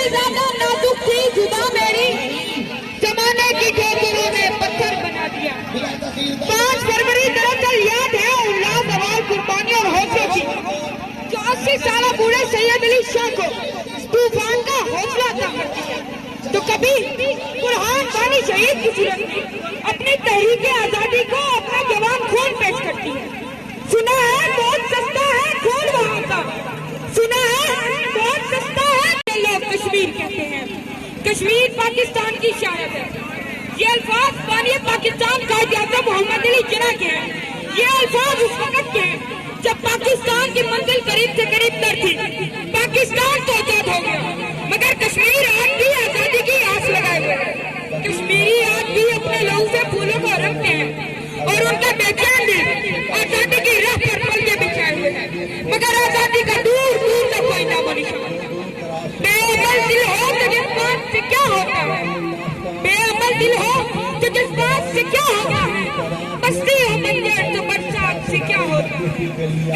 بھی زیادہ نازک تھی زباں میری، زمانے کی ٹھوکروں نے پتھر بنا دیا۔ 5 فروری دراصل یاد ہے ان لازوال قربانیوں اور حوصلوں کی، جو 80 سالہ بوڑھے سید علی شاہ کو طوفان کا حوصلہ عطا کرتی ہے۔ تو کبھی برہان وانی شہید کی صورت میں اپنی تحریک آزادی کو اپنا جوان خون پیش کرتی ہے۔ سنا ہے بہت سستا ہے خون وہاں کا، سنا ہے بہت سستا ہے لوگ کشمیر کہتے ہیں۔ کشمیر پاکستان کی شاعر ہے۔ یہ الفاظ بانی پاکستان قائد اعظم محمد علی جناح کے ہیں۔ یہ الفاظ اس وقت کے ہیں جب پاکستان کی منزل قریب سے قریب تر تھی۔ پاکستان تو آزاد ہو گیا، مگر کشمیر آج بھی آزادی کی آس لگائے ہوئے ہیں۔ کشمیری آج بھی اپنے لہو سے پھولوں کو رنگتے ہیں اور ان کا بے چین دل آزادی کی راہ پر پلکے بچھائے ہوئے ہیں، مگر آزادی کا دور دور تک کوئی نام و نشان۔ بے عمل دل ہو تو جذبات سے کیا ہوتا ہے، بے عمل دل ہو تو جذبات سے کیا ہوتا ہے، بستی ہو بنجر تو برسات سے کیا ہوتا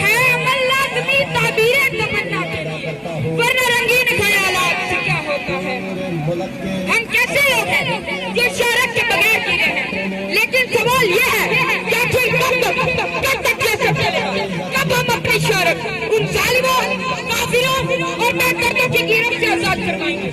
ہے عمل لازمی تعبیر تمنا کے لیے، ورنہ رنگین خیالات سے کیا ہوتا ہے۔ ہم کیسے لوگ ہیں جو شہرت کے بغیر جی رہے ہیں، لیکن سوال یہ ہے کہ آخر کب تک یہ سب چلے گا؟ کب ہم اپنی شہرت ان ظالموں، کافروں اور بےدردوں کی گرفت سے آزاد کروائیں گے؟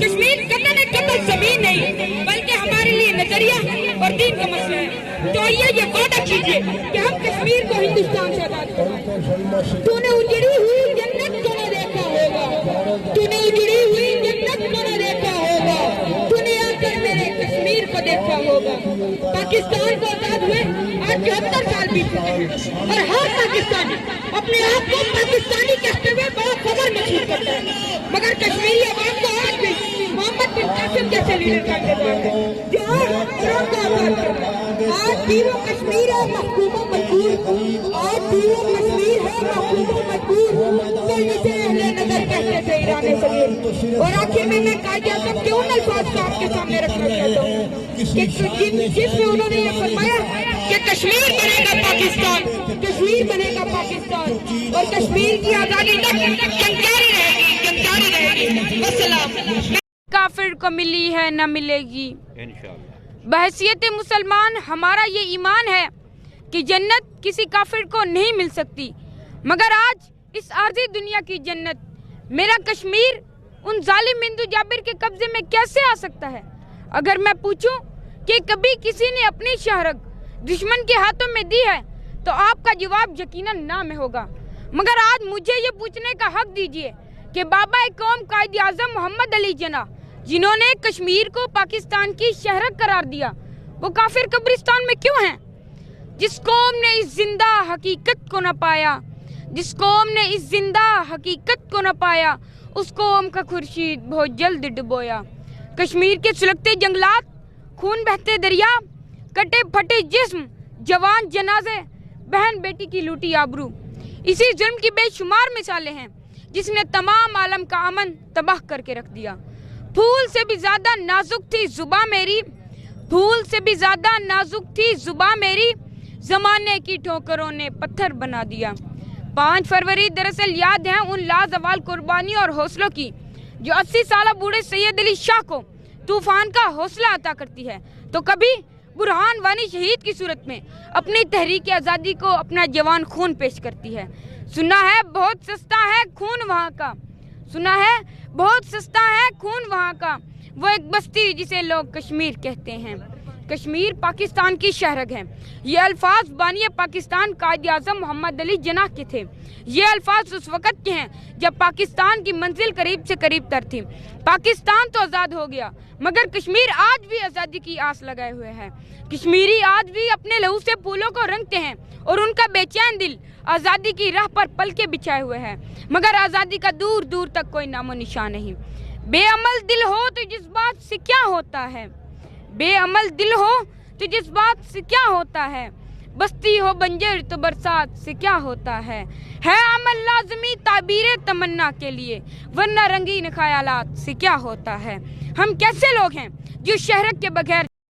کشمیر قطع زمین نہیں بلکہ ہمارے لیے نظریہ اور دین کا مسئلہ ہے۔ تو آئیے یہ وعدہ کیجیے کہ ہم کشمیر کو ہندوستان سے آزاد کروائیں۔ تو نے اجڑی ہوئی جنت کو نہ دیکھا ہوگا، تو نے اجڑی ہوئی جنت کو نہ دیکھا ہوگا، تو نے آ کر میرے کشمیر کو دیکھا ہوگا۔ پاکستان کو آزاد ہوئے آج 74 سال بیت چکے ہیں اور ہر پاکستانی اپنے آپ کو پاکستانی کہتے ہوئے بڑا فخر محسوس کرتا ہے، مگر کشمیری عوام کو آج بھی محمد بن قاسم جیسے لیڈر کا انتظار ہے جو آج کو آزاد کرتا ہے۔ آج بھی وہ کشمیر ہے محکوم و مجبور، آج بھی وہ کشمیر ہے محکوم و مجبور، تو جسے اہل نظر کہتے تھے ایران صغیر۔ اور آخر میں قائد اعظم کے ان الفاظ کو آپ کے سامنے رکھنا چاہتا ہوں کہ جس میں انہوں نے یہ فرمایا کہ کشمیر بنے گا پاکستان، کشمیر بنے گا پاکستان، اور کشمیر کی آزادی تک جنگ جاری رہے گی، جنگ جاری رہے گی۔ والسلام۔ کافر کو ملی ہے نہ ملے گی انشاءاللہ۔ بحیثیت مسلمان ہمارا یہ ایمان ہے کہ جنت کسی کافر کو نہیں مل سکتی، مگر آج اس عارضی دنیا کی جنت میرا کشمیر ان ظالم ہندو جابر کے قبضے میں کیسے آ سکتا ہے؟ اگر میں پوچھوں کہ کبھی کسی نے اپنی شہرت دشمن کے ہاتھوں میں دی ہے تو آپ کا جواب یقیناً نہ میں ہوگا، مگر آج مجھے یہ پوچھنے کا حق دیجیے کہ بابا قوم قائد اعظم محمد علی جناح جنہوں نے کشمیر کو پاکستان کی شہرت قرار دیا، وہ کافر قبرستان میں کیوں ہیں؟ جس قوم نے اس زندہ حقیقت کو نہ پایا، جس قوم نے اس زندہ حقیقت کو نہ پایا، اس قوم کا خورشید بہت جلد ڈبویا۔ کشمیر کے سلگتے جنگلات، خون بہتے دریا، کٹے پھٹے جسم، جوان جنازے، بہن بیٹی کی لوٹی آبرو، اسی ظلم کی بے شمار مثالیں ہیں جس نے تمام عالم کا امن تباہ کر کے رکھ دیا۔ پھول سے بھی زیادہ نازک تھی زباں میری، پھول سے بھی زیادہ نازک تھی زباں میری، زمانے کی ٹھوکروں نے پتھر بنا دیا۔ 5 فروری دراصل یاد ہے ان لازوال قربانیوں اور حوصلوں کی، جو 80 سالہ بوڑھے سید علی شاہ کو طوفان کا حوصلہ عطا کرتی ہے۔ تو کبھی برہان وانی شہید کی صورت میں اپنی تحریک آزادی کو اپنا جوان خون پیش کرتی ہے۔ سنا ہے بہت سستا ہے خون وہاں کا، سنا ہے بہت سستا ہے خون وہاں کا، وہ ایک بستی جسے لوگ کشمیر کہتے ہیں۔ کشمیر پاکستان کی شہرگ ہے۔ یہ الفاظ بانی پاکستان قائد اعظم محمد علی جناح کے تھے۔ یہ الفاظ اس وقت کے ہیں جب پاکستان کی منزل قریب سے قریب تر تھی۔ پاکستان تو آزاد ہو گیا، مگر کشمیر آج بھی آزادی کی آس لگائے ہوئے ہے۔ کشمیری آج بھی اپنے لہو سے پھولوں کو رنگتے ہیں اور ان کا بے چین دل آزادی کی راہ پر پلکے بچھائے ہوئے ہے، مگر آزادی کا دور دور تک کوئی نام و نشان نہیں۔ بے عمل دل ہو تو جذبات سے کیا ہوتا ہے، بے عمل دل ہو تو جذبات سے کیا ہوتا ہے، بستی ہو بنجر تو برسات سے کیا ہوتا ہے عمل لازمی تعبیر تمنا کے لیے، ورنہ رنگین خیالات سے کیا ہوتا ہے۔ ہم کیسے لوگ ہیں جو شہرت کے بغیر